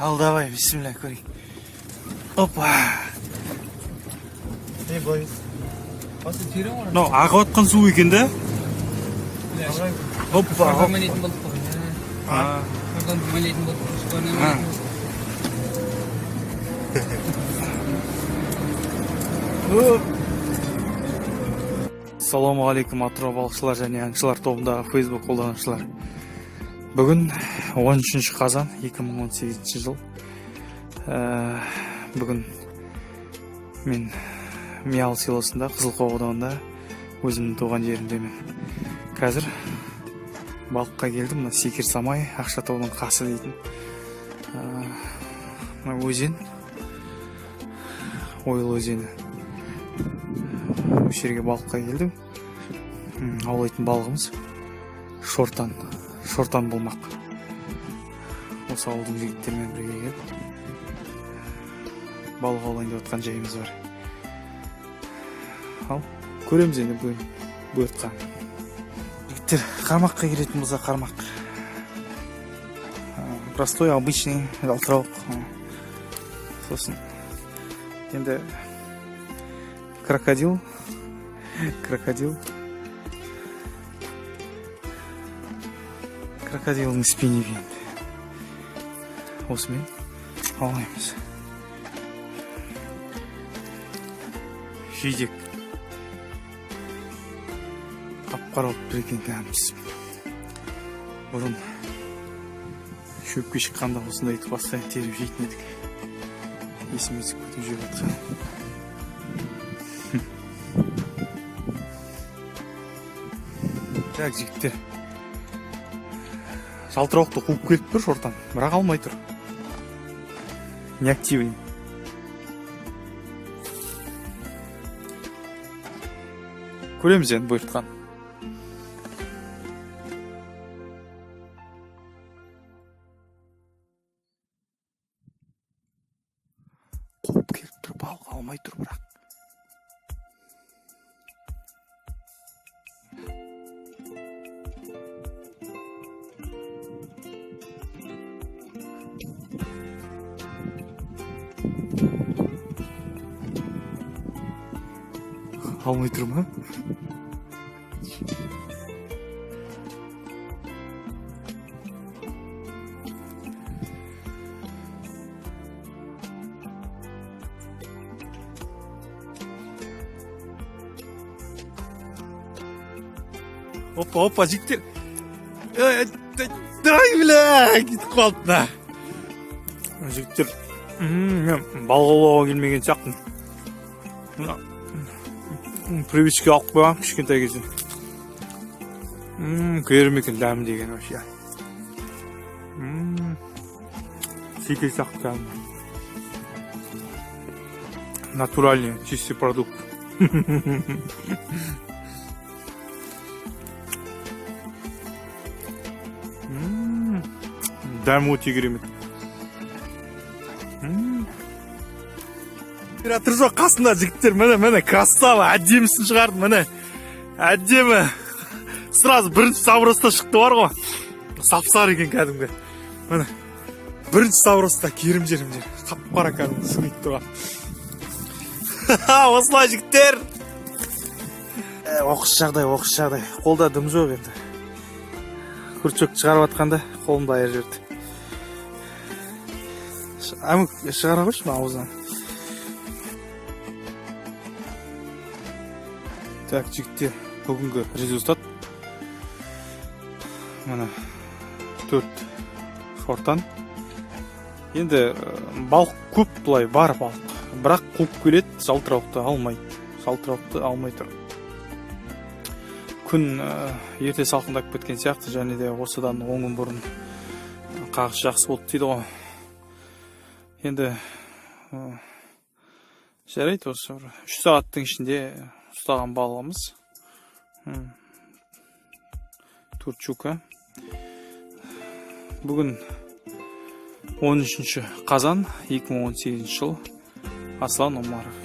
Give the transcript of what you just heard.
Ал давай, бисмилля көрейік. Опа. Былай. Мынау ағып атқан су екен да? Опа. Ассаламу алейкум атырау балықшылар және аңшылар тобындағы Facebook қолданушылар. Бүгін 13 қазан 2018 жыл. Бүгін мен Миялы селосында, Қызылқоға ауданында өзімнің туған жерімдемін. Қазір балыққа келдім. Мына секер самай, Ақшатаудың қасы дейтін. Өзен, ойыл өзені. Осы жерге балыққа келдім. Аулайтын балығымыз шортан болмақ. Осы ауылдың жігіттермен бірге келіп балық аулайын деп отқан жайымыз бар. Ал көреміз енді бұйыртқан. Жігіттер, қармаққа келетін болса қармақ. Простой, обычный, жалтырауық. Сосын енді крокодил крокодилдің спиннингі енді. Осымен аулаймыз. Жидек. Қап-қара болып тұр екен кәдімгісі. Бұрын шөпке шыққанда осындай етіп бастайын теріп жейтін едік. Есімізді көтіп жеп жатқан. Так, жігіттер. Жалтырауықты қуып келіп тұр шортан, бірақ алмай тұр. Неактивный. Көреміз енді бұйыртқан. Қуып келіп тұр, балық алмай тұр бірақ. Алмай тұр ма? Опа, жігіттер. Дай, бля, кетіп қалды да. Жігіттер, балық аулауға келмеген сияқтымын. Привычке алып қойған кішкентай кезде. Көрім екен дәмі деген вообще. Секер сияқты кәдімгі. Натуральный, чистый продукт. Дәмі өте керемет. Оператор жоқ қасында жігіттер, міне красава, әдемісін шығарды, міне әдемі. Сразу бірінші заброста шықты бар ғой. Сап-сары екен кәдімгі. Міне бірінші заброста керім-жерім. Қап-қара кәдімгі сұйып тұрған. Осылай жігіттер. Оқыс жағдай. Қолда дым жоқ енді. Күрчөк шығарып атқанда қолымда айыр жерді. Шығара қойшы ма ауыздан. Так, жігіттер, бүгінгі результат. Мына 4 шортан. Енді балық көп бұлай бар балық. Бірақ қуып келеді, жалтырауықты алмай тұр. Күн ерте салқындап кеткен сияқты, және де осыдан 10 күн бұрын қағыс жақсы болды дейді ғой. Енді жарайды, осы 3 сағаттың ішінде ұстаған балығымыз 4 щука. Бүгін 13 қазан 2018 жыл. Аслан Омаров.